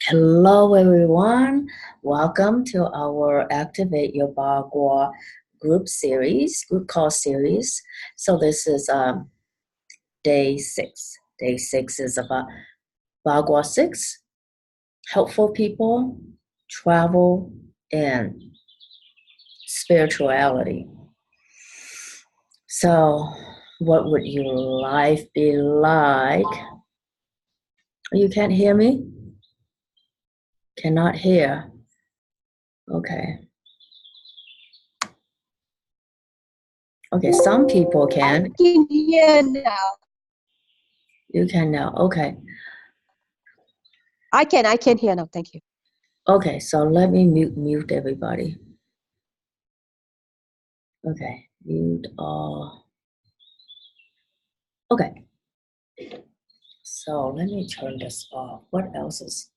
Hello, everyone. Welcome to our Activate Your Bagua group call series. So this is day 6. Day 6 is about Bagua 6, helpful people, travel, and spirituality. So what would your life be like? You can't hear me? Cannot hear. Okay. Okay, some people can. I can hear now. You can now. Okay. I can hear now. Thank you. Okay, so let me mute everybody. Okay, mute all. Okay. So let me turn this off. What else is?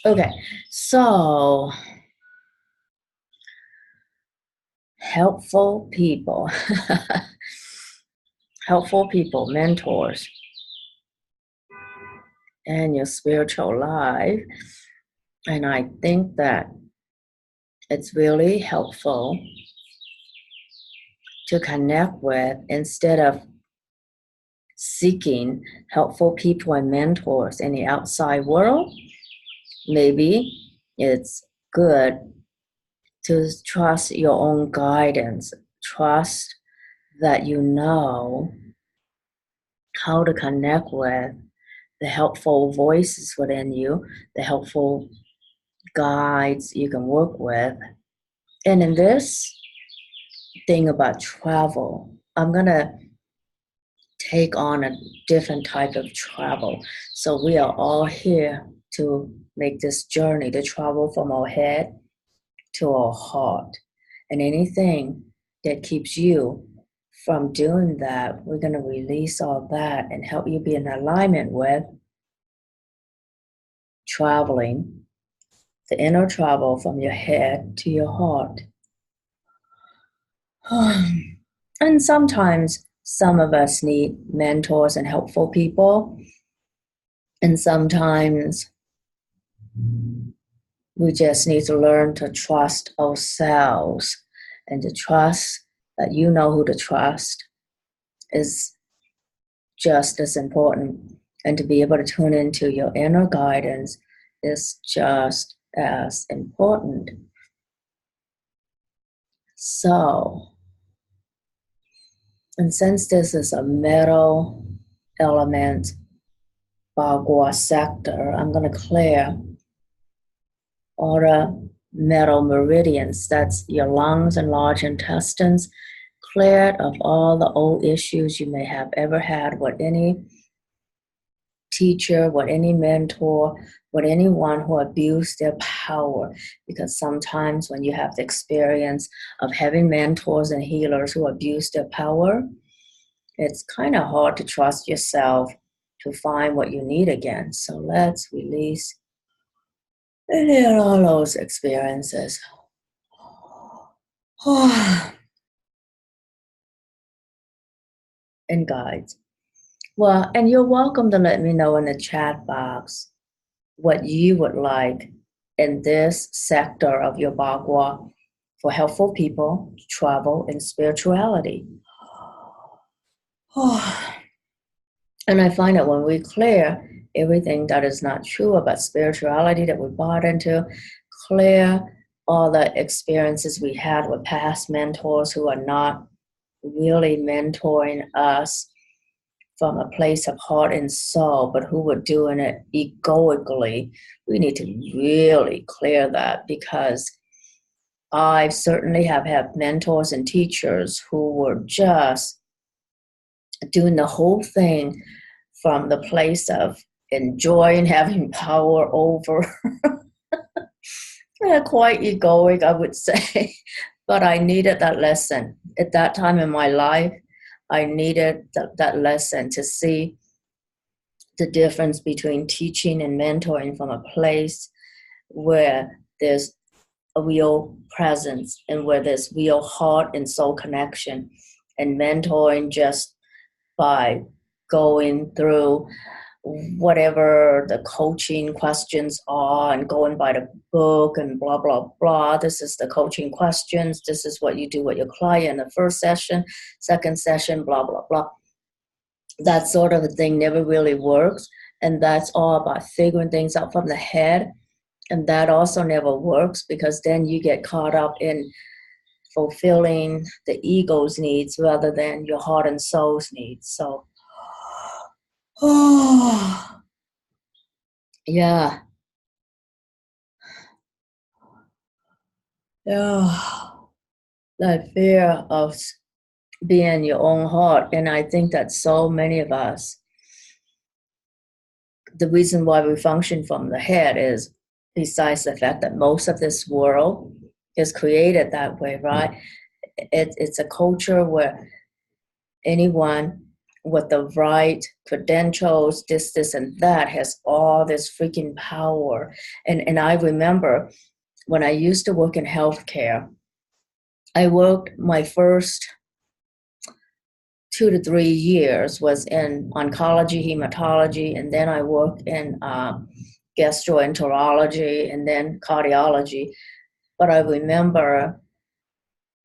Okay, so helpful people. Helpful people, mentors, and your spiritual life. And I think that it's really helpful to connect with instead of seeking helpful people and mentors in the outside world. Maybe it's good to trust your own guidance, trust that you know how to connect with the helpful voices within you, the helpful guides you can work with. And in this thing about travel, I'm going to take on a different type of travel. So we are all here to make this journey, to travel from our head to our heart. And anything that keeps you from doing that, we're going to release all that and help you be in alignment with traveling, the inner travel from your head to your heart. And sometimes some of us need mentors and helpful people. And sometimes we just need to learn to trust ourselves, and to trust that you know who to trust is just as important. And to be able to tune into your inner guidance is just as important. So, and since this is a metal element Bagua sector, I'm going to clear all the metal meridians, that's your lungs and large intestines, cleared of all the old issues you may have ever had with any teacher, with any mentor, with anyone who abused their power. Because sometimes when you have the experience of having mentors and healers who abuse their power, it's kind of hard to trust yourself to find what you need again. So let's release all those experiences. And guides. Well, and you're welcome to let me know in the chat box what you would like in this sector of your Bagua for helpful people, travel, and spirituality. And I find that when we clear everything that is not true about spirituality that we bought into, clear all the experiences we had with past mentors who are not really mentoring us from a place of heart and soul, but who were doing it egoically, we need to really clear that, because I certainly have had mentors and teachers who were just doing the whole thing from the place of enjoying having power over. Quite egoic, I would say. But I needed that lesson. At that time in my life, I needed that lesson to see the difference between teaching and mentoring from a place where there's a real presence and where there's real heart and soul connection, and mentoring just by going through whatever the coaching questions are and going by the book and blah, blah, blah. This is the coaching questions. This is what you do with your client in the first session, second session, blah, blah, blah. That sort of a thing never really works. And that's all about figuring things out from the head. And that also never works because then you get caught up in fulfilling the ego's needs rather than your heart and soul's needs. So, yeah. That fear of being your own heart. And I think that so many of us, the reason why we function from the head is, besides the fact that most of this world is created that way, right? It's a culture where anyone with the right credentials, this and that, has all this freaking power. And I remember when I used to work in healthcare, I worked my first 2 to 3 years was in oncology, hematology, and then I worked in gastroenterology and then cardiology. But I remember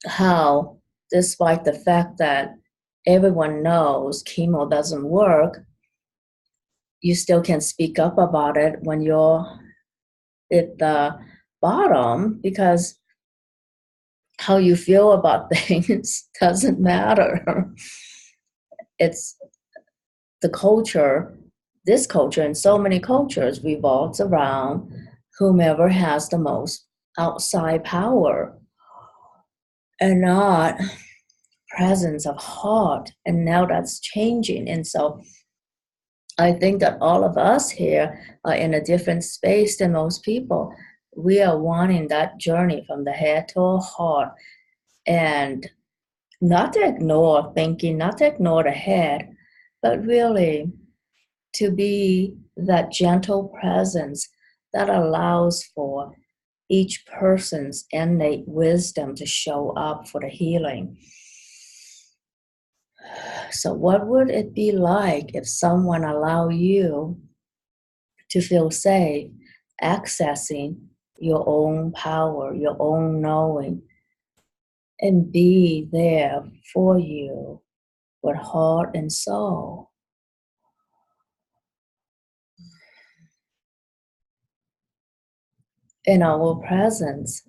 how, despite the fact that everyone knows chemo doesn't work, you still can speak up about it when you're at the bottom, because how you feel about things doesn't matter. It's the culture, this culture and so many cultures revolves around whomever has the most outside power and not presence of heart. And now that's changing. And so I think that all of us here are in a different space than most people. We are wanting that journey from the head to our heart, and not to ignore thinking, not to ignore the head, but really to be that gentle presence that allows for each person's innate wisdom to show up for the healing. So what would it be like if someone allowed you to feel safe accessing your own power, your own knowing, and be there for you with heart and soul? In our presence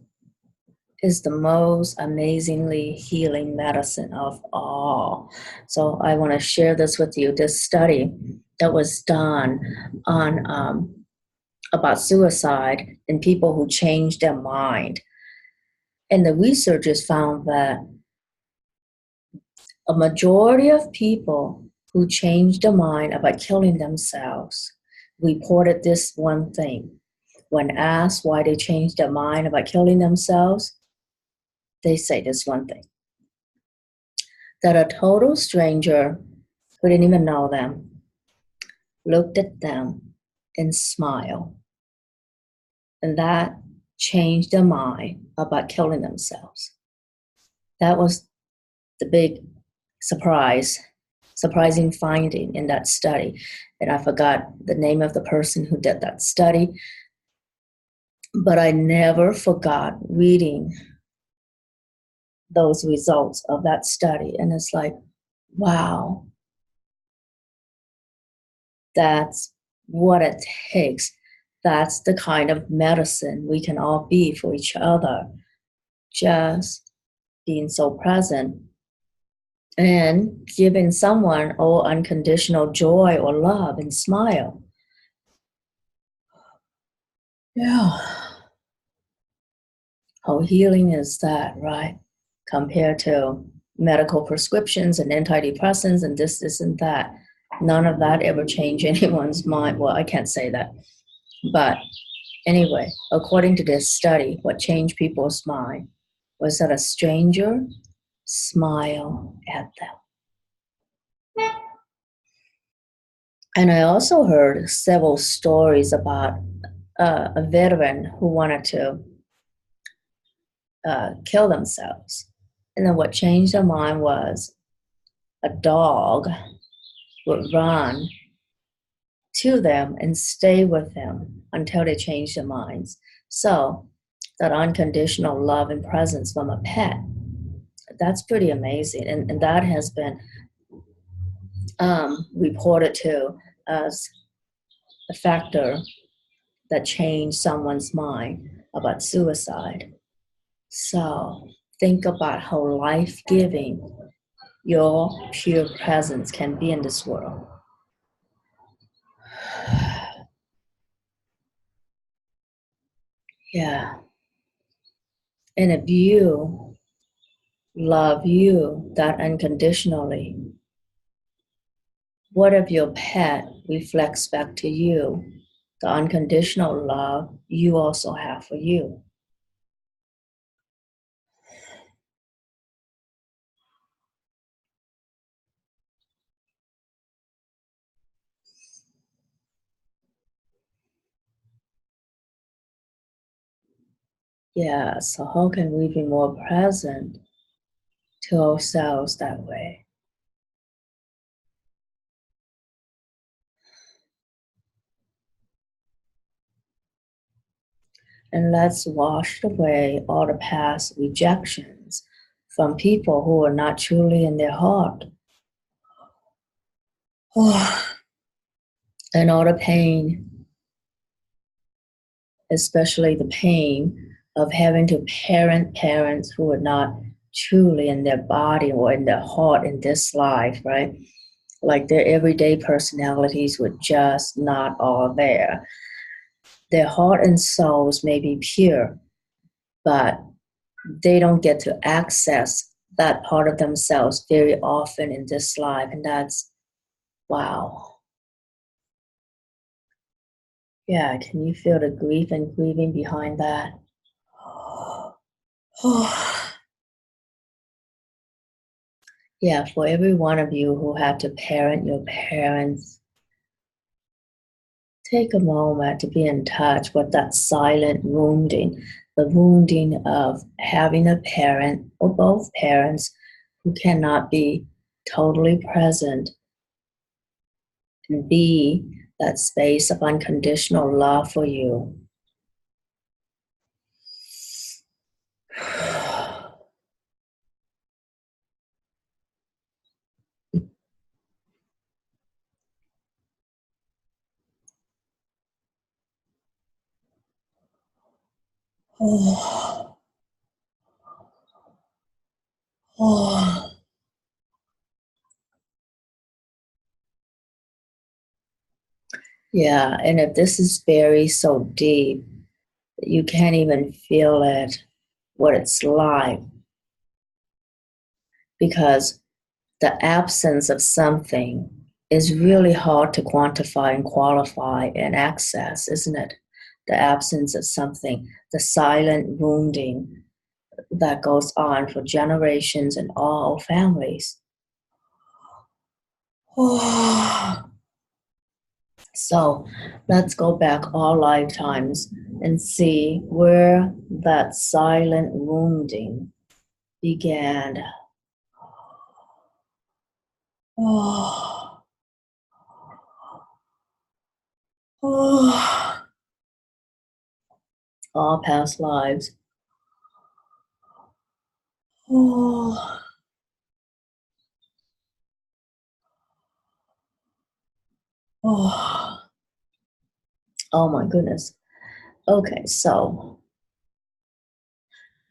is the most amazingly healing medicine of all. So I want to share this with you. This study that was done on about suicide in people who changed their mind. And the researchers found that a majority of people who changed their mind about killing themselves reported this one thing. When asked why they changed their mind about killing themselves, they say this one thing: that a total stranger who didn't even know them looked at them and smiled. And that changed their mind about killing themselves. That was the big surprising finding in that study. And I forgot the name of the person who did that study, but I never forgot reading those results of that study. And it's like, wow, that's what it takes. That's the kind of medicine we can all be for each other. Just being so present and giving someone all unconditional joy or love and smile. Yeah. How healing is that, right? Compared to medical prescriptions and antidepressants and this and that. None of that ever changed anyone's mind. Well, I can't say that. But anyway, according to this study, what changed people's mind was that a stranger smiled at them. And I also heard several stories about a veteran who wanted to kill themselves. And then what changed their mind was a dog would run to them and stay with them until they change their minds. So that unconditional love and presence from a pet, that's pretty amazing. And that has been reported to as a factor that changed someone's mind about suicide. So think about how life-giving your pure presence can be in this world. Yeah. And if you love you that unconditionally, what if your pet reflects back to you the unconditional love you also have for you? Yeah, so how can we be more present to ourselves that way? And let's wash away all the past rejections from people who are not truly in their heart. And all the pain, especially the pain of having to parent parents who are not truly in their body or in their heart in this life, right? Like their everyday personalities were just not all there. Their heart and souls may be pure, but they don't get to access that part of themselves very often in this life. And that's wow. Yeah, can you feel the grief and grieving behind that? Yeah, for every one of you who had to parent your parents, take a moment to be in touch with that silent wounding, the wounding of having a parent or both parents who cannot be totally present and be that space of unconditional love for you. Oh, oh. Yeah, and if this is buried so deep that you can't even feel it, what it's like, because the absence of something is really hard to quantify and qualify and access, isn't it? The absence of something, the silent wounding that goes on for generations in all families. So let's go back all lifetimes and see where that silent wounding began. All past lives. Oh my goodness. Okay, so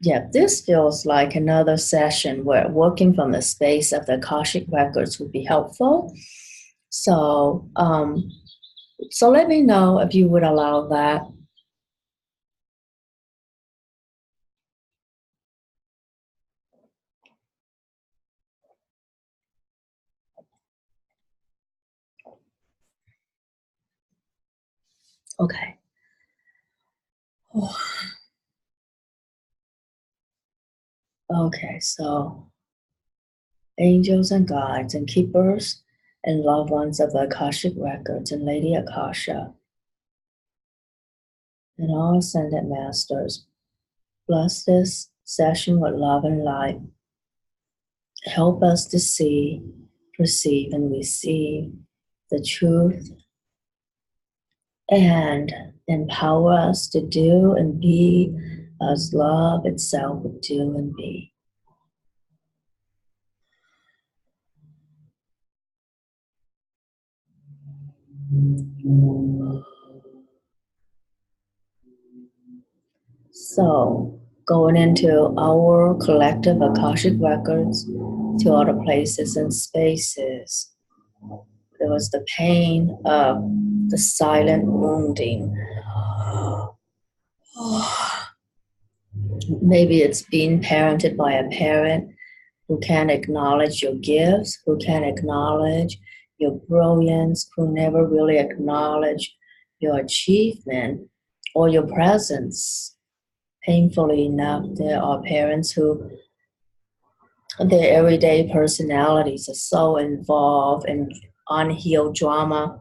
yeah, this feels like another session where working from the space of the Akashic records would be helpful. So, so let me know if you would allow that. Okay. Okay, so angels and guides and keepers and loved ones of the Akashic records and Lady Akasha and all ascended masters, bless this session with love and light. Help us to see, perceive, and receive the truth and empower us to do and be as love itself would do and be. So, going into our collective Akashic records to other places and spaces, there was the pain of the silent wounding. Maybe it's being parented by a parent who can't acknowledge your gifts, who can't acknowledge your brilliance, who never really acknowledge your achievement or your presence. Painfully enough, there are parents who their everyday personalities are so involved in unhealed drama,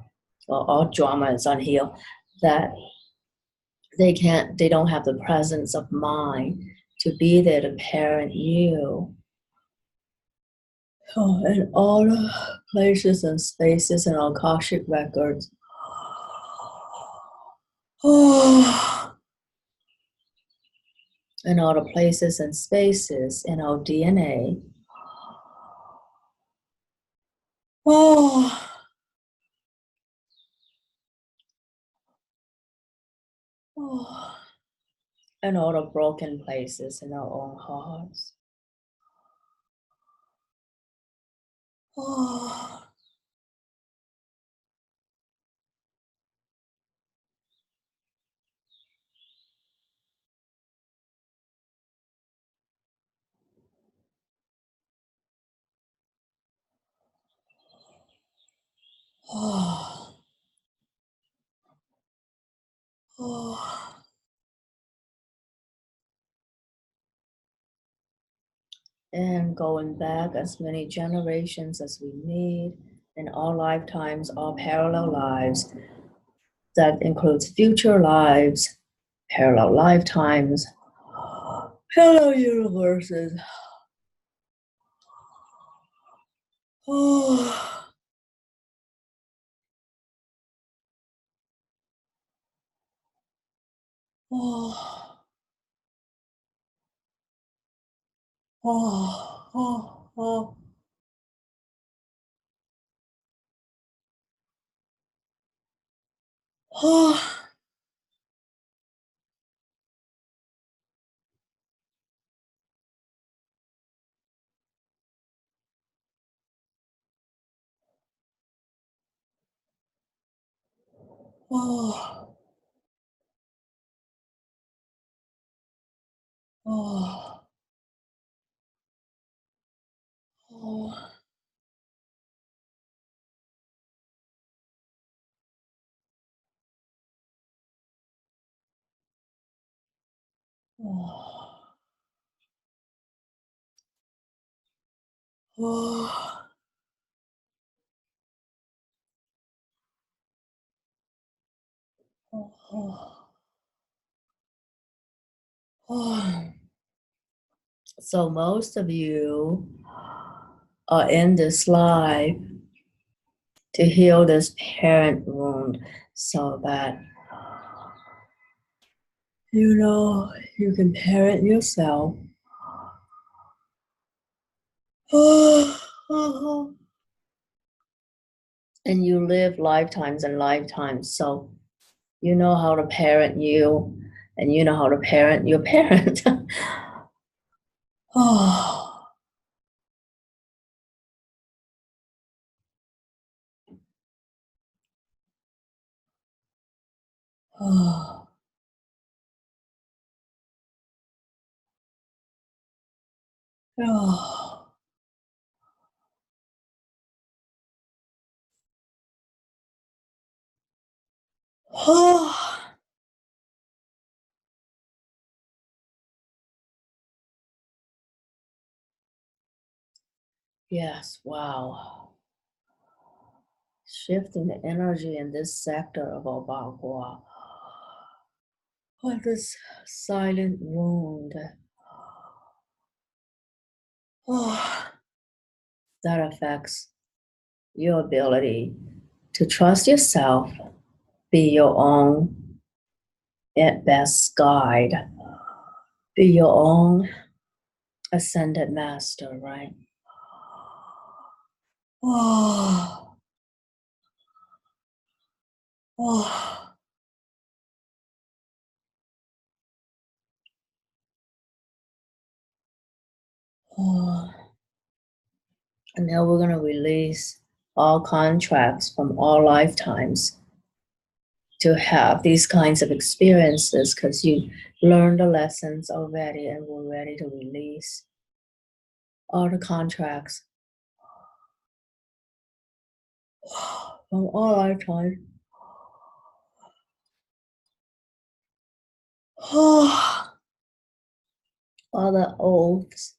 or all drama is unhealed, that they don't have the presence of mind to be there to parent you. Oh, and all the places and spaces in our Akashic records. Oh, and all the places and spaces in our DNA. Oh, oh, and all the broken places in our own hearts. Oh, oh, oh. And going back as many generations as we need in all lifetimes, all parallel lives. That includes future lives, parallel lifetimes, parallel universes. Oh, oh, oh, oh, oh, oh, oh, oh, oh, oh, oh, oh. So most of you are in this life to heal this parent wound so that you can parent yourself. And you live lifetimes and lifetimes, so you know how to parent you, and you know how to parent your parent. Oh, oh, oh, oh. Yes, wow. Shifting the energy in this sector of our Bagua. Oh, this silent wound. Oh, that affects your ability to trust yourself, Be your own best guide. Be your own ascended master, right? Oh, oh, oh. And now we're going to release all contracts from all lifetimes to have these kinds of experiences because you learned the lessons already and we're ready to release all the contracts from all lifetimes. All the oaths,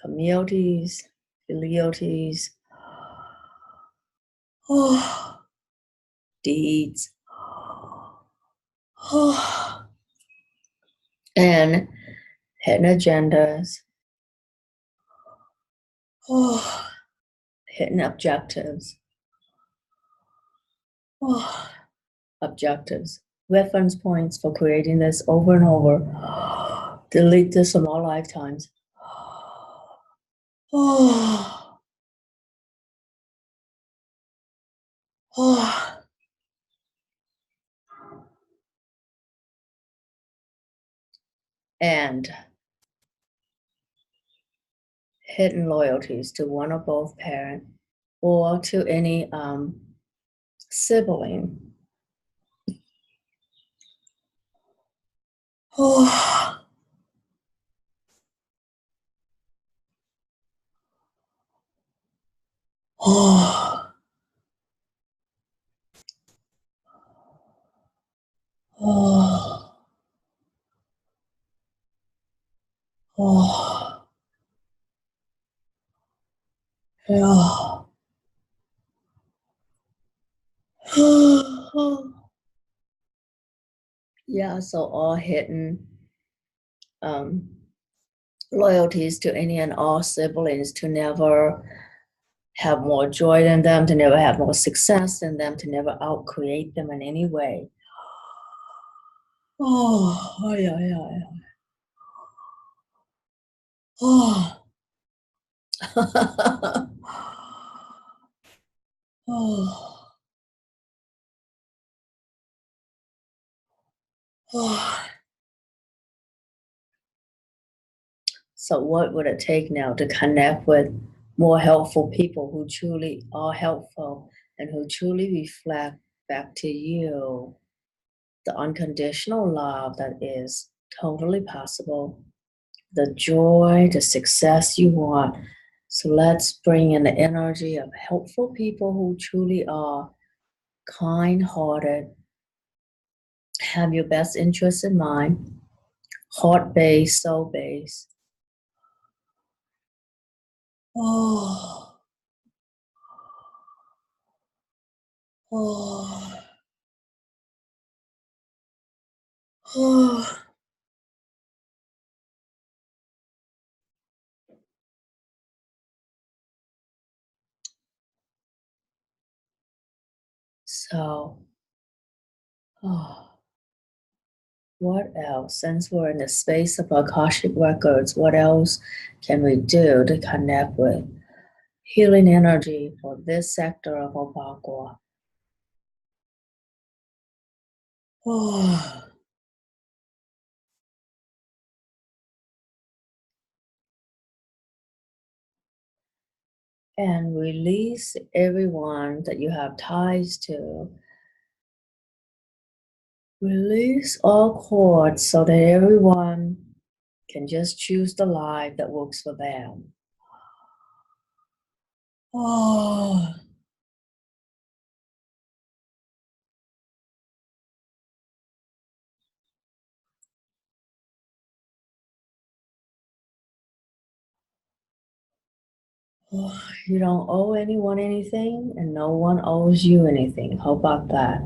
communities, fealties, deeds, and hidden agendas, hidden objectives, objectives, reference points for creating this over and over. Delete this from all lifetimes. And hidden loyalties to one or both parent or to any sibling. Yeah, so all hidden loyalties to any and all siblings to never have more joy than them, to never have more success than them, to never outcreate them in any way. Yeah, yeah, yeah. So what would it take now to connect with more helpful people who truly are helpful and who truly reflect back to you the unconditional love that is totally possible, the joy, the success you want. So let's bring in the energy of helpful people who truly are kind-hearted, have your best interests in mind, heart-based, soul-based. Oh, oh, oh. So, what else? Since we're in the space of Akashic Records, what else can we do to connect with healing energy for this sector of Bagua? And release everyone that you have ties to. Release all cords so that everyone can just choose the life that works for them. You don't owe anyone anything, and no one owes you anything. How about that?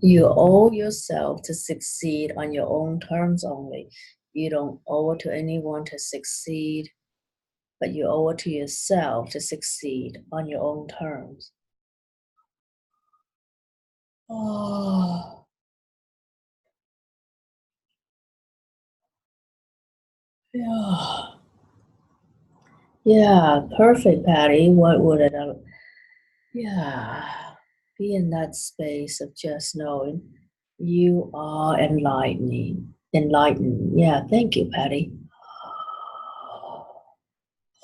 You owe yourself to succeed on your own terms only. You don't owe it to anyone to succeed but you owe it to yourself to succeed on your own terms. Oh, yeah. Yeah, perfect, Patty. What would it, yeah, be in that space of just knowing you are enlightened. Yeah, thank you, Patty.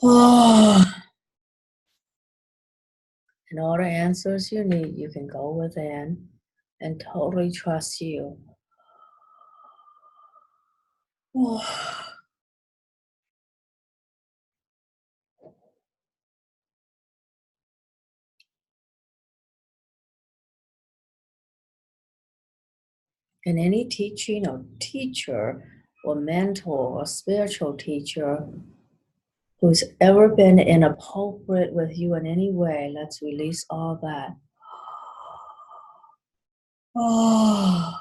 Oh, and all the answers you need, you can go within and totally trust you. Oh. And any teaching or teacher or mentor or spiritual teacher who's ever been inappropriate with you in any way, let's release all that. Oh.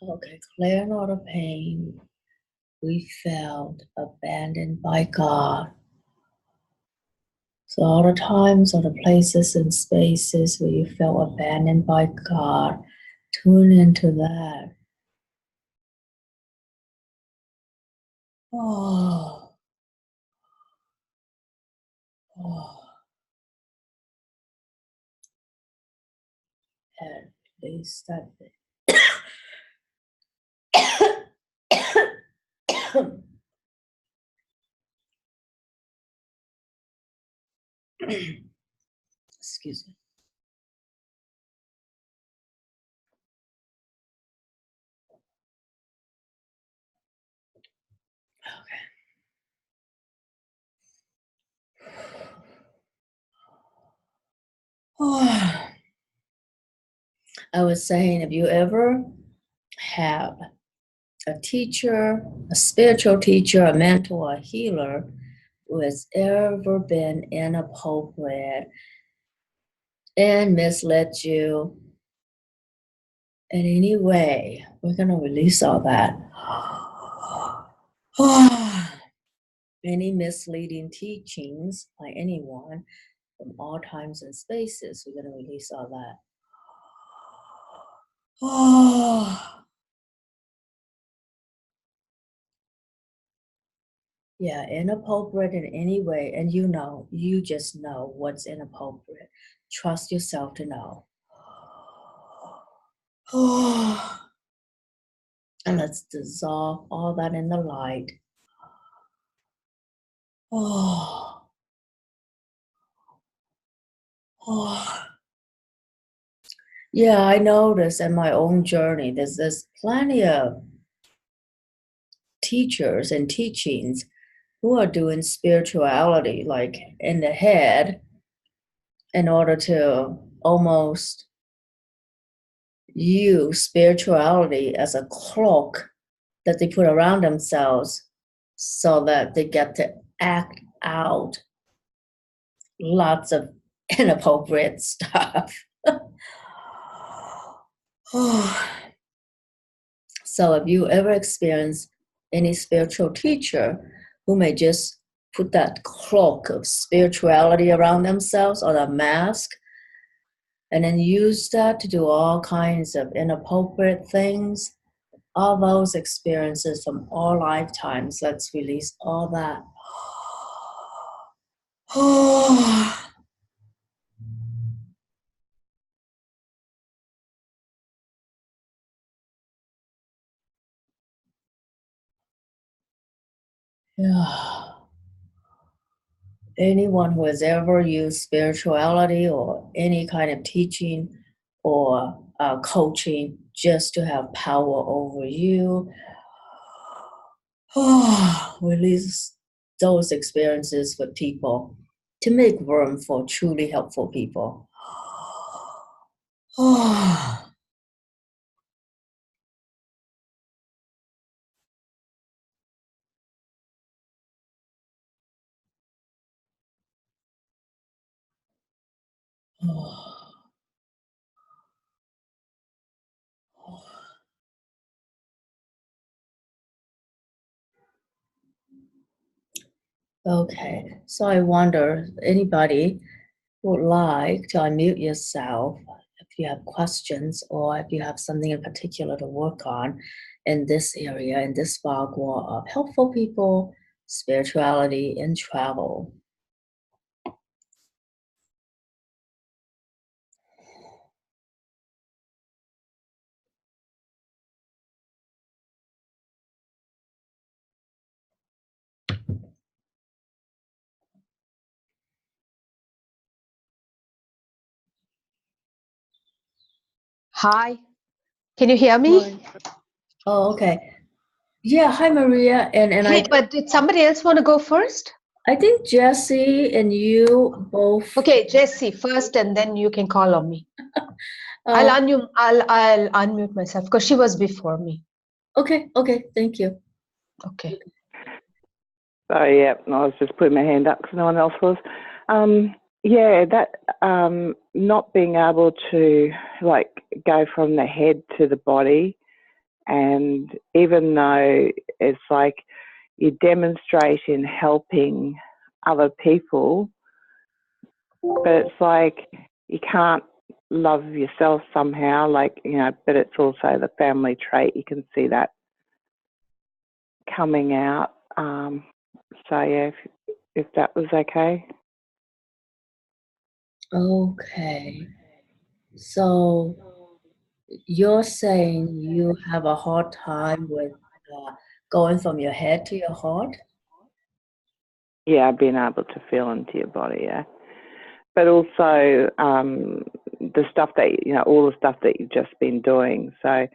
Okay, clearing all the pain we felt abandoned by God. So all the times, all the places and spaces where you felt abandoned by God, tune into that. Oh, oh, and release that thing. Excuse me. Oh, I was saying, if you ever have a teacher, a spiritual teacher, a mentor, a healer who has ever been inappropriate and misled you in any way, we're going to release all that. Any misleading teachings by anyone from all times and spaces, we're going to release all that. Yeah, inappropriate in any way. And you just know what's inappropriate. Trust yourself to know. And let's dissolve all that in the light. Oh, oh. Yeah, I noticed in my own journey, there's plenty of teachers and teachings who are doing spirituality like in the head in order to almost use spirituality as a cloak that they put around themselves so that they get to act out lots of inappropriate stuff. So if you ever experience any spiritual teacher who may just put that cloak of spirituality around themselves or a mask and then use that to do all kinds of inappropriate things, all those experiences from all lifetimes, let's release all that. Yeah. Anyone who has ever used spirituality or any kind of teaching or coaching just to have power over you, release those experiences for people to make room for truly helpful people. Okay, so I wonder, anybody would like to unmute yourself if you have questions or if you have something in particular to work on in this area, in this Bagua of helpful people, spirituality, and travel. Hi, can you hear me? Oh, okay. Yeah, hi Maria, and Hey, but did somebody else want to go first? I think Jesse and you both. Okay, Jessie first, and then you can call on me. I'll Oh, unmute. I'll unmute myself because she was before me. okay, thank you. Okay. So yeah, I was just putting my hand up because no one else was. Yeah, that not being able to like go from the head to the body, and even though it's like you demonstrate in helping other people, but it's like you can't love yourself somehow, like, you know, but it's also the family trait. You can see that coming out. So yeah, if that was okay. Okay, so you're saying you have a hard time with going from your head to your heart? Yeah, being able to feel into your body, yeah. But also the stuff that, you know, all the stuff that you've just been doing. So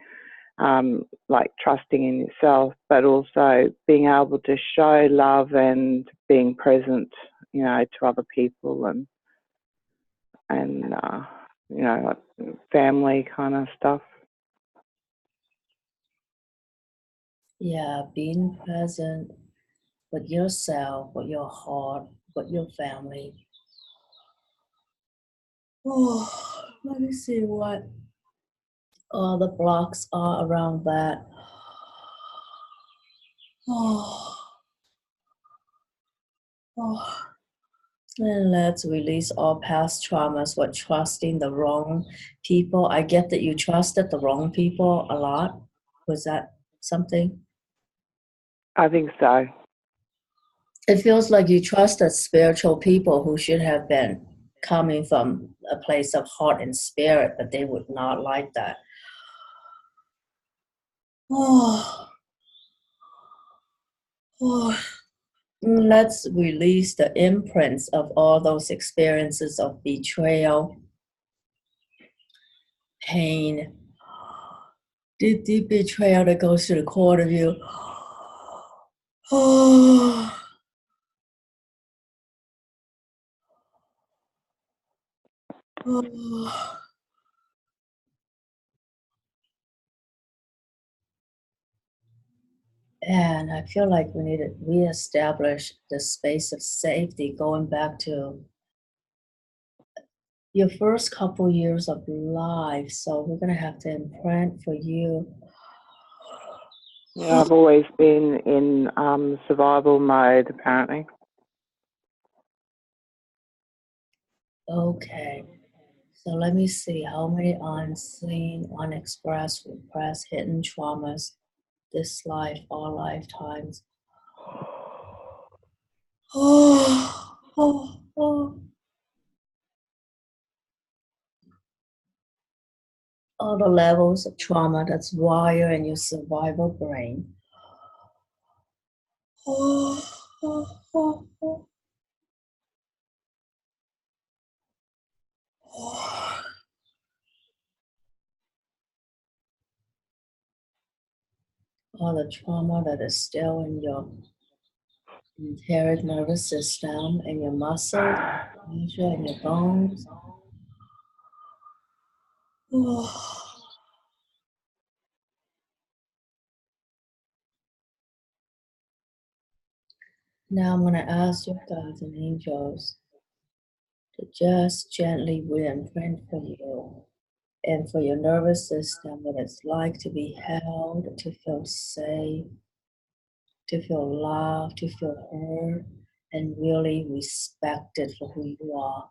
like trusting in yourself, but also being able to show love and being present, you know, to other people and you know, like family kind of stuff. Yeah, being present with yourself, with your heart, with your family. Oh, let me see what all the blocks are around that. Oh, oh. And let's release all past traumas with trusting the wrong people. I get that you trusted the wrong people a lot. Was that something? I think so. It feels like you trusted spiritual people who should have been coming from a place of heart and spirit, but they would not like that. Oh, oh. Let's release the imprints of all those experiences of betrayal, pain, deep betrayal that goes to the core of you. Oh, oh. And I feel like we need to reestablish the space of safety, going back to your first couple years of life. So we're going to have to imprint for you. Yeah, I've always been in survival mode, apparently. Okay. So let me see how many unseen, unexpressed, repressed, hidden traumas this life, all lifetimes. Oh, oh, oh. All the levels of trauma that's wired in your survival brain. Oh, oh, oh, oh. Oh. All the trauma that is still in your enteric nervous system, in your muscles, in your bones. Oh. Now I'm going to ask your guides and angels to just gently re-imprint for you and for your nervous system what it's like to be held, to feel safe, to feel loved, to feel heard, and really respected for who you are.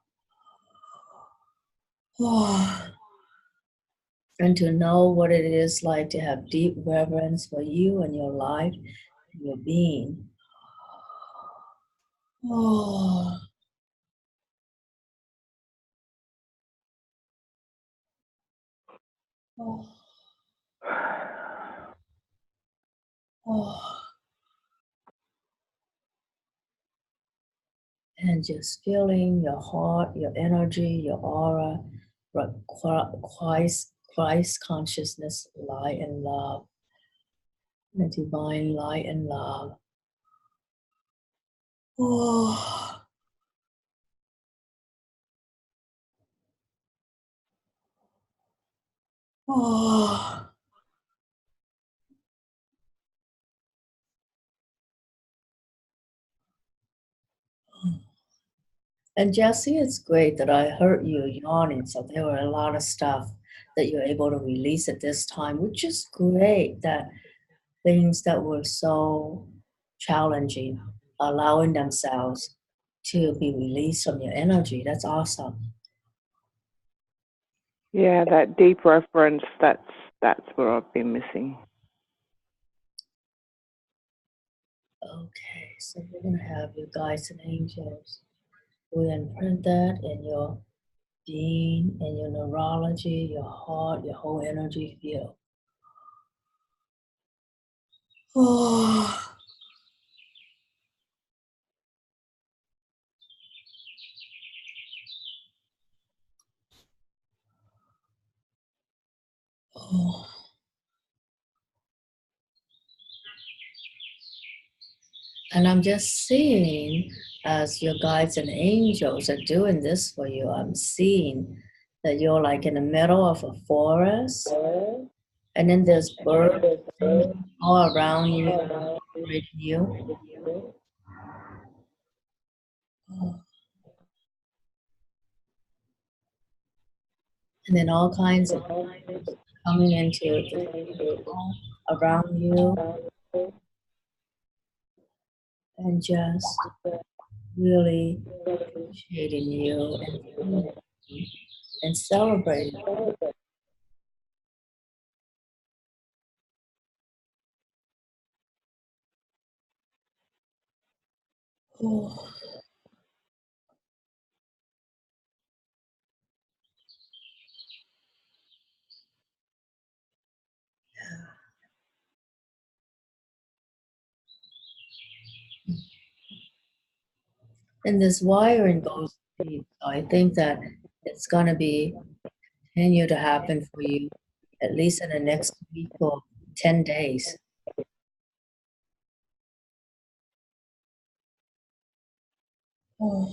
Oh, and to know what it is like to have deep reverence for you and your life and your being. Oh, oh, oh. And just feeling your heart, your energy, your aura, Christ consciousness, light and love, the divine light and love. Oh, oh. And Jesse, it's great that I heard you yawning. So there were a lot of stuff that you're able to release at this time, which is great that things that were so challenging, allowing themselves to be released from your energy. That's awesome. Yeah, that deep reference, that's what I've been missing. Okay, so we're going to have your guides and angels. We imprint that in your being, in your neurology, your heart, your whole energy field. Oh. Oh. And I'm just seeing as your guides and angels are doing this for you, I'm seeing that you're like in the middle of a forest, and then there's birds all around you, right you. And then all kinds of coming into the around you and just really appreciating you and celebrating. Oh. And this wiring goes deep. So I think that it's going to be continue to happen for you at least in the next week or 10 days. Oh.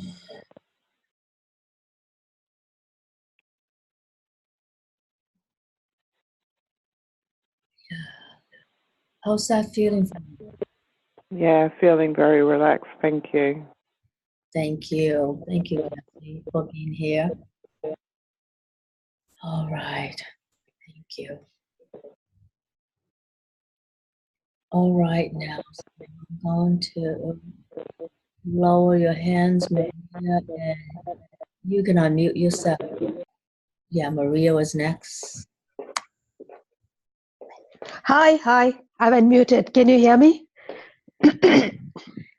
How's that feeling for you? Yeah, feeling very relaxed. Thank you. Thank you. Thank you, Betsy, for being here. All right. Thank you. All right, now so I'm going to lower your hands, Maria, and you can unmute yourself. Yeah, Maria was next. Hi, I'm unmuted. Can you hear me?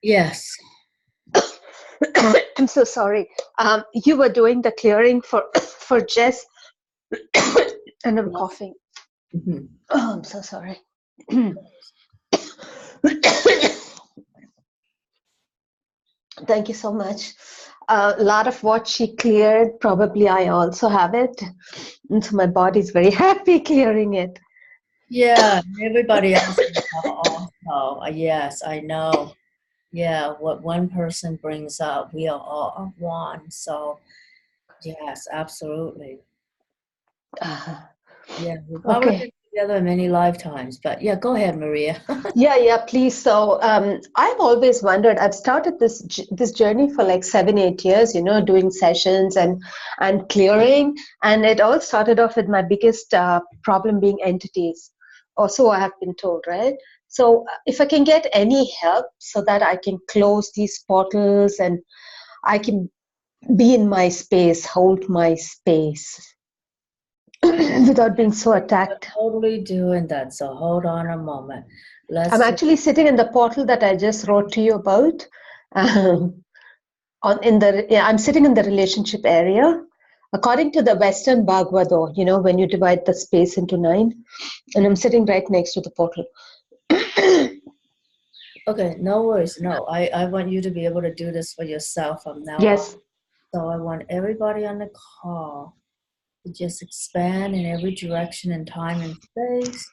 Yes. I'm so sorry. You were doing the clearing for for Jess, and I'm coughing. Mm-hmm. Oh, I'm so sorry. Thank you so much. A lot of what she cleared, probably I also have it. And so my body's very happy clearing it. Yeah, everybody else also. Yes, I know. Yeah, what one person brings up, we are all one. So, yes, absolutely. Uh, Yeah, we've probably been together many lifetimes. But yeah, go ahead, Maria. Yeah, please. So I've always wondered. I've started this journey for like 7-8 years. Doing sessions and clearing, and it all started off with my biggest problem being entities, or so I have been told, right? So if I can get any help so that I can close these portals and I can be in my space, hold my space without being so attacked. Totally doing that. So hold on a moment. I'm actually sitting in the portal that I just wrote to you about. I'm sitting in the relationship area. According to the Western Bagua, though, when you divide the space into 9, and I'm sitting right next to the portal. Okay, no worries. No, I want you to be able to do this for yourself from now on. Yes. So I want everybody on the call to just expand in every direction in time and space,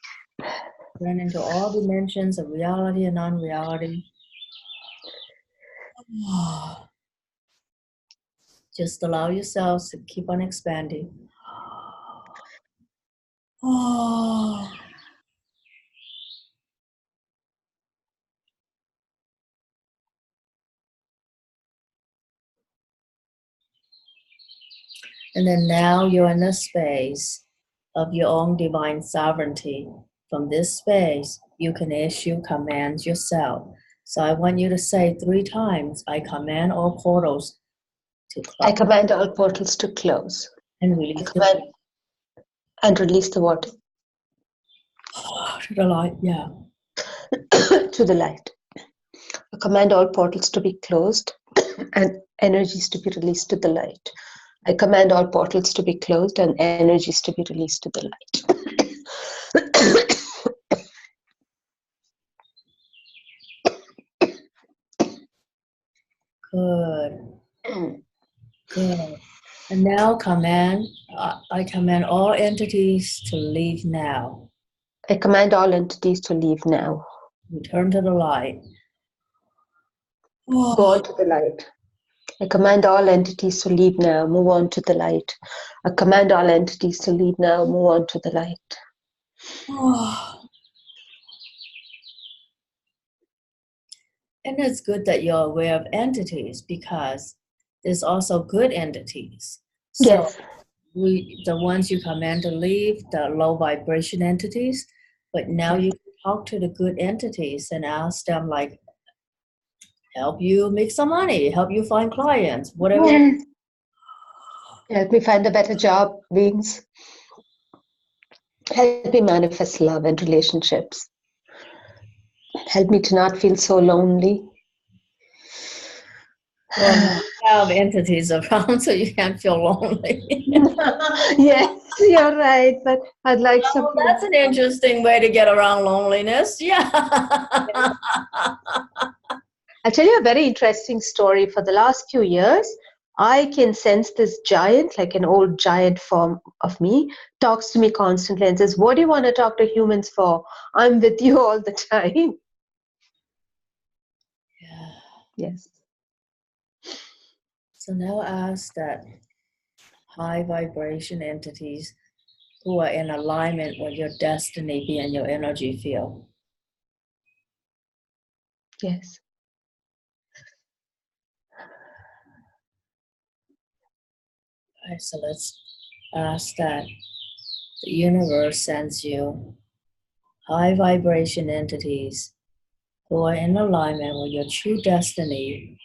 run into all dimensions of reality and non-reality. Just allow yourselves to keep on expanding. And then now you're in the space of your own divine sovereignty. From this space, you can issue commands yourself. So I want you to say 3 times, I command all portals to close. I command all portals to close. And release and release the water. To the light, yeah. To the light. I command all portals to be closed and energies to be released to the light. I command all portals to be closed and energies to be released to the light. Good. Good. And now I command all entities to leave now. I command all entities to leave now. Return to the light. Go on to the light. I command all entities to leave now. Move on to the light. I command all entities to leave now. Move on to the light. And it's good that you're aware of entities because there's also good entities. So Yes. The ones you command to leave, the low vibration entities, but now you can talk to the good entities and ask them like, help you make some money, help you find clients, whatever. Yes. Help me find a better job, beings. Help me manifest love and relationships. Help me to not feel so lonely. Well, you have entities around, so you can't feel lonely. Yes, you're right. But I'd like some. Oh, that's an interesting way to get around loneliness. Yeah. I'll tell you a very interesting story. For the last few years, I can sense this giant, like an old giant form of me, talks to me constantly and says, "What do you want to talk to humans for? I'm with you all the time." Yeah. Yes. So now ask that high vibration entities who are in alignment with your destiny be in your energy field. Yes. All right, so let's ask that the universe sends you high vibration entities who are in alignment with your true destiny.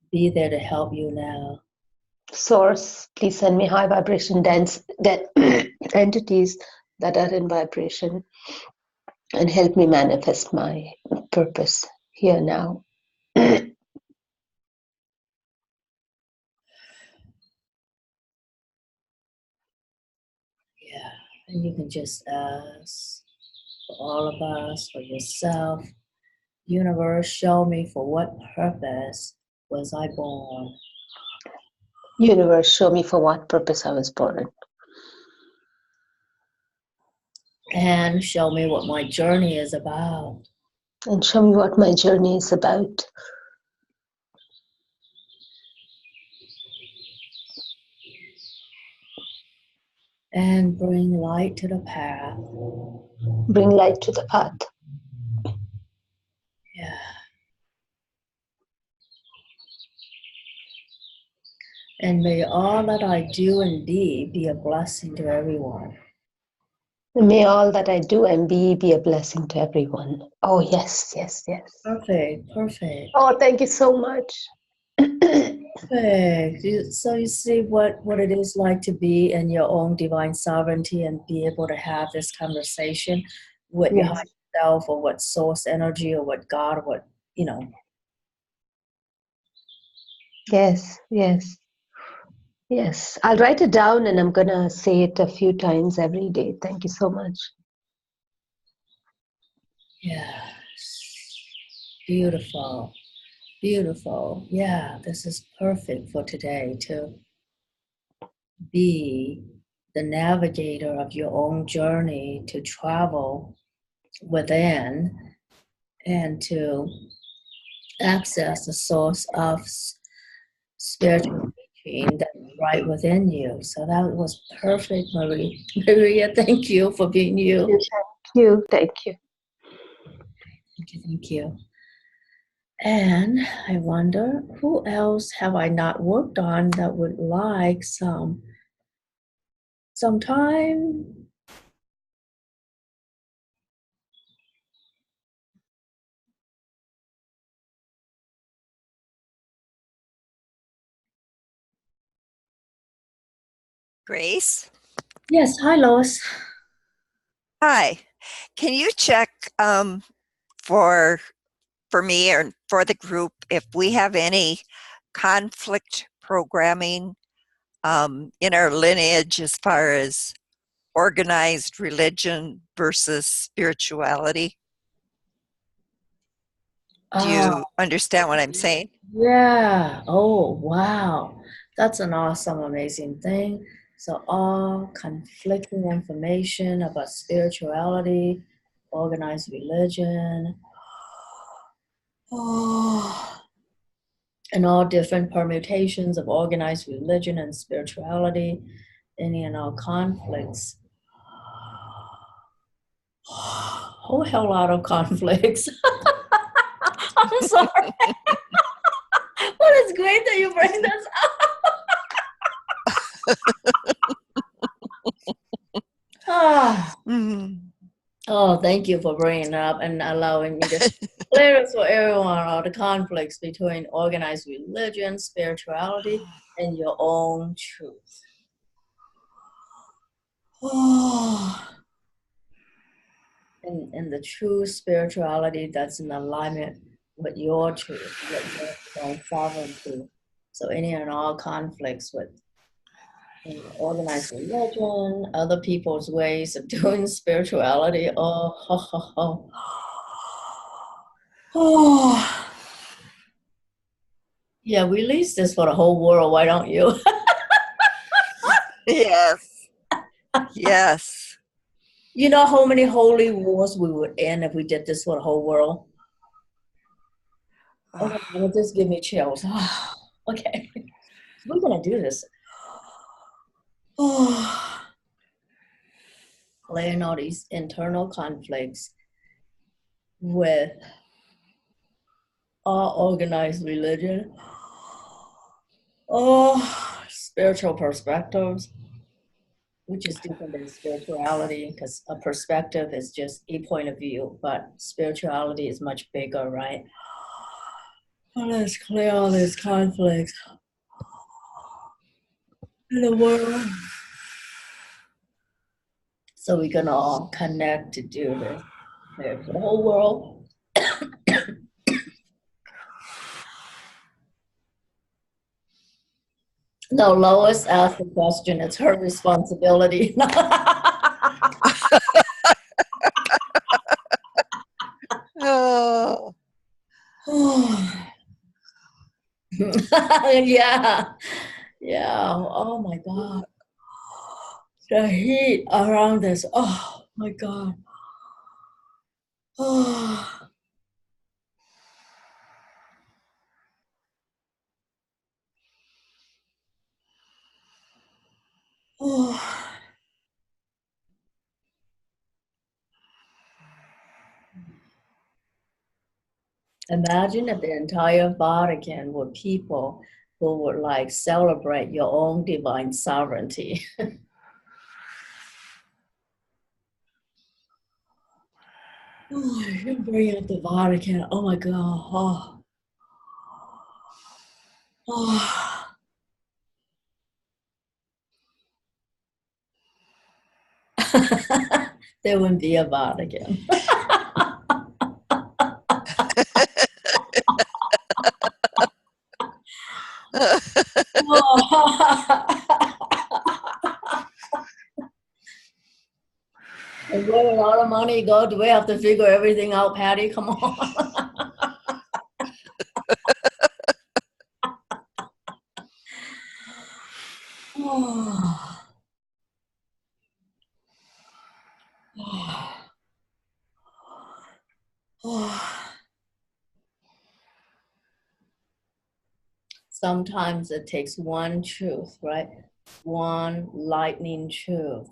Be there to help you now. Source, please send me high vibration dense entities that are in vibration and help me manifest my purpose here now. Yeah, and you can just ask for all of us, for yourself. Universe, show me for what purpose was I born? Universe, show me for what purpose I was born. And show me what my journey is about. And show me what my journey is about. And bring light to the path. Bring light to the path. Yeah. And may all that I do and be a blessing to everyone. May all that I do and be a blessing to everyone. Oh, yes, yes, yes. Perfect, perfect. Oh, thank you so much. Perfect. So you see what it is like to be in your own divine sovereignty and be able to have this conversation with your Yes, higher self or what source energy or what God or what, you know. yes, yes, yes. I'll write it down and I'm going to say it a few times every day. Thank you so much. Yes. Beautiful. Beautiful. Yeah, this is perfect for today to be the navigator of your own journey to travel within and to access the source of spiritual teaching that's right within you. So that was perfect, Marie. Maria, thank you for being you. Thank you. Thank you. Thank you. Thank you. And I wonder who else have I not worked on that would like some time. Grace? Yes, hi Lois. Hi. Can you check for me or for the group if we have any conflict programming in our lineage as far as organized religion versus spirituality? Do Oh, you understand what I'm saying? yeah. Oh, wow. That's an awesome, amazing thing. So, all conflicting information about spirituality, organized religion, oh, and all different permutations of organized religion and spirituality, any and all conflicts. Whole hell lot of conflicts. I'm sorry. Well, it's great that you bring this up. Ah. Mhm. Oh, thank you for bringing it up and allowing me to clear it for everyone all the conflicts between organized religion, spirituality, and your own truth. Oh. And the true spirituality that's in alignment with your truth, with your own sovereignty. So any and all conflicts with organized religion, other people's ways of doing spirituality. Oh, ho, ho, ho. Oh. Yeah, release this for the whole world. Why don't you? Yes. Yes. You know how many holy wars we would end if we did this for the whole world? Oh my God, this give me chills. Okay, we're gonna do this. Clearing all these internal conflicts with all organized religion, spiritual perspectives, which is different than spirituality because a perspective is just a point of view, but spirituality is much bigger, right? Let's clear all these conflicts in the world so we can all connect to do this. Clear for the whole world. No, Lois asked the question. It's her responsibility. Oh. Yeah. Yeah. Oh my God. The heat around this. Oh my God. Oh. Oh. Imagine if the entire Vatican were people who would like celebrate your own divine sovereignty. Oh, I can bring out the Vatican. Oh my God. Oh. Oh. There wouldn't be a Vatican. And where would all the money go? Do we have to figure everything out, Patty? Come on. Oh. Oh. Sometimes it takes one truth, right? One lightning truth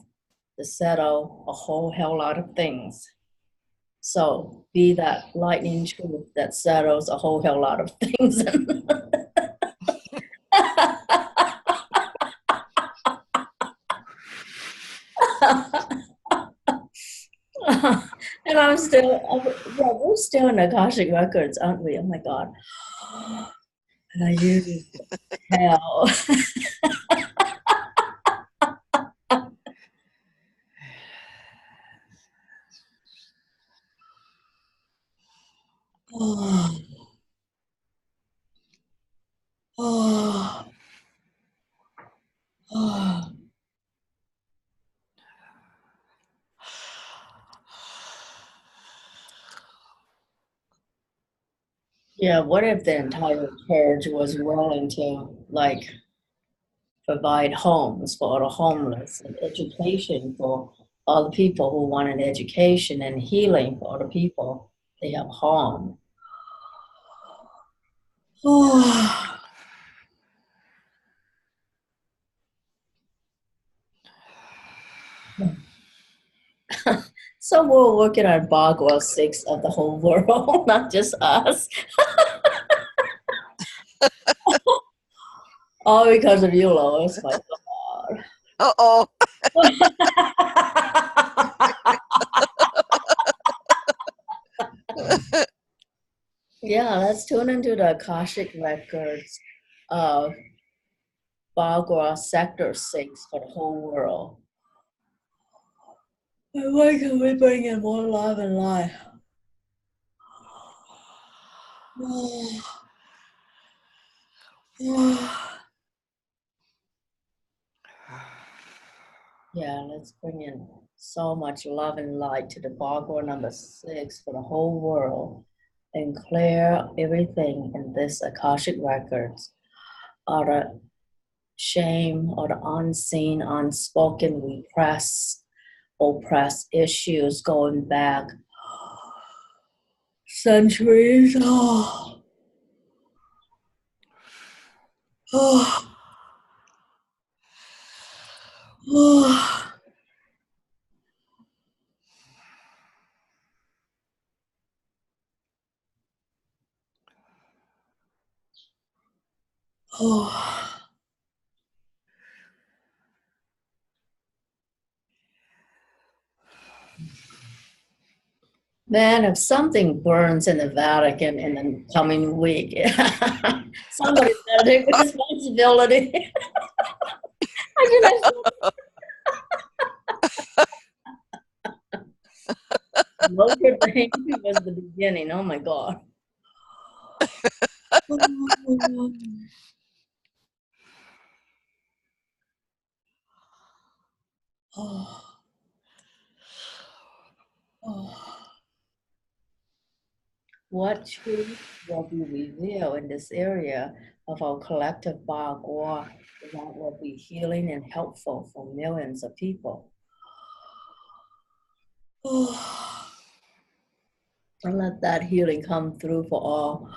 to settle a whole hell lot of things. So be that lightning truth that settles a whole hell lot of things. And I'm still, yeah, we're still in Akashic Records, aren't we? Oh my God. And I use hell. Oh, oh, oh. Yeah, what if the entire church was willing to like provide homes for all the homeless and education for all the people who wanted education and healing for all the people they have harmed? Oh. So we're working on Bagua 6 of the whole world, not just us. All because of you, Lois. My Uh-oh. Yeah, let's tune into the Akashic Records of Bagua Sector 6 for the whole world. And why can we bring in more love and life? Yeah, let's bring in so much love and light to the Bagua number 6 for the whole world and clear everything in this Akashic Records, all the shame or the unseen, unspoken, repressed, oppressed issues going back centuries. Oh, oh, oh, oh. Man, if something burns in the Vatican in the coming week, somebody better take responsibility. I Notre Dame was the beginning. Oh my God. Oh, oh. What truth will be revealed in this area of our collective Bagua that will be healing and helpful for millions of people? Oh, and let that healing come through for all.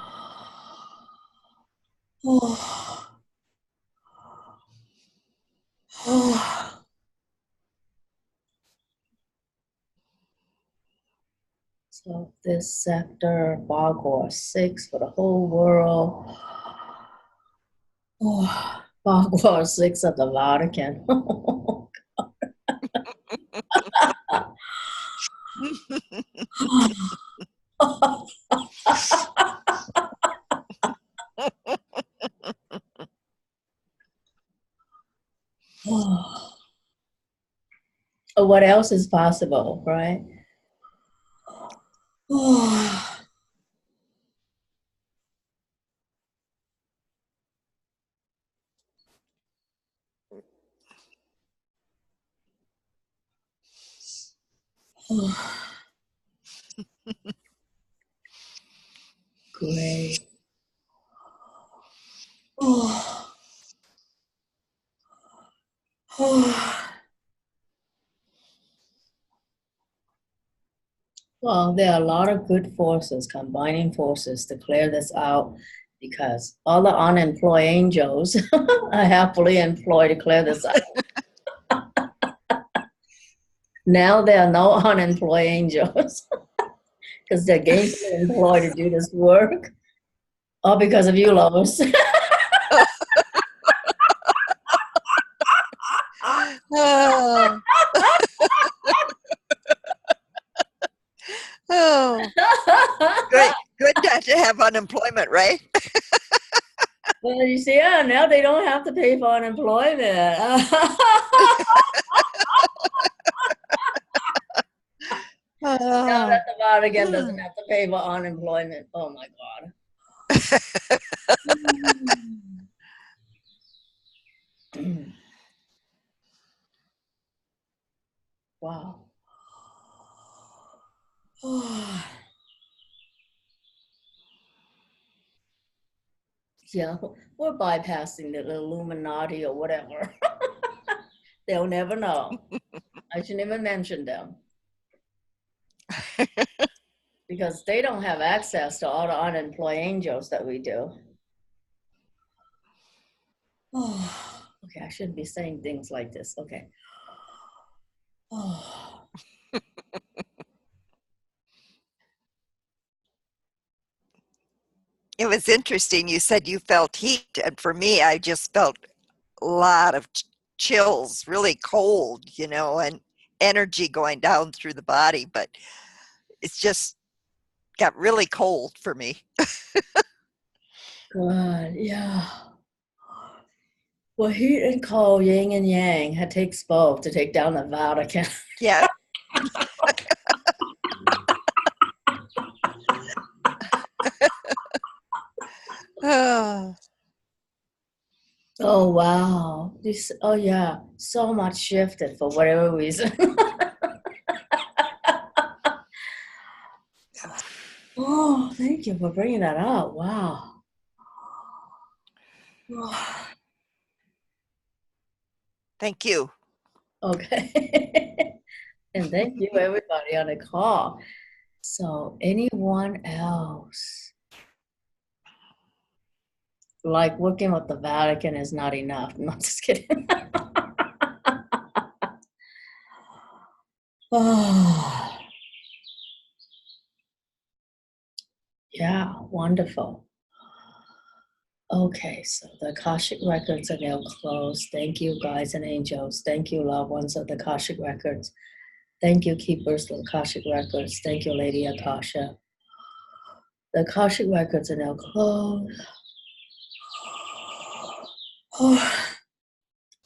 Oh, oh. So this sector, Bagua 6 for the whole world. Oh, Bagua 6 of the Vatican. What else is possible, right? Great. Well, there are a lot of good forces, combining forces to clear this out because all the unemployed angels are happily employed to clear this out. Now there are no unemployed angels because they're gainfully employed to do this work, all because of you, Lois. Oh. Oh. Good not to have unemployment, right? Well, you see, yeah, now they don't have to pay for unemployment. Now that the Vatican doesn't have to pay for unemployment. Oh my God. Wow. Yeah, we're bypassing the Illuminati or whatever. They'll never know. I shouldn't even mention them. Because they don't have access to all the unemployed angels that we do. Okay, I shouldn't be saying things like this. Okay. It was interesting. You said you felt heat, and for me, I just felt a lot of chills, really cold, and energy going down through the body, but it's just got really cold for me. Good, yeah. Well, heat and cold, yin and yang, it takes both to take down the Vatican. Yeah. Oh. Oh, wow. Oh, yeah. So much shifted for whatever reason. Oh, thank you for bringing that up. Wow. Thank you. Okay. And thank you, everybody on the call. So, anyone else? Like working with the Vatican is not enough. No, just kidding. Oh, yeah, wonderful. Okay, so the Akashic Records are now closed. Thank you, guides and angels. Thank you, loved ones of the Akashic Records. Thank you, keepers of the Akashic Records. Thank you, Lady Akasha. The Akashic Records are now closed.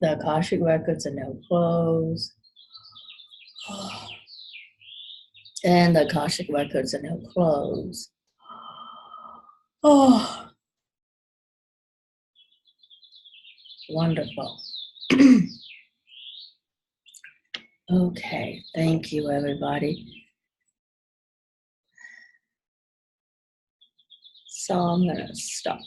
The Akashic Records are now closed. And the Akashic Records are now closed. Oh, wonderful. Okay, thank you, everybody. So I'm going to stop.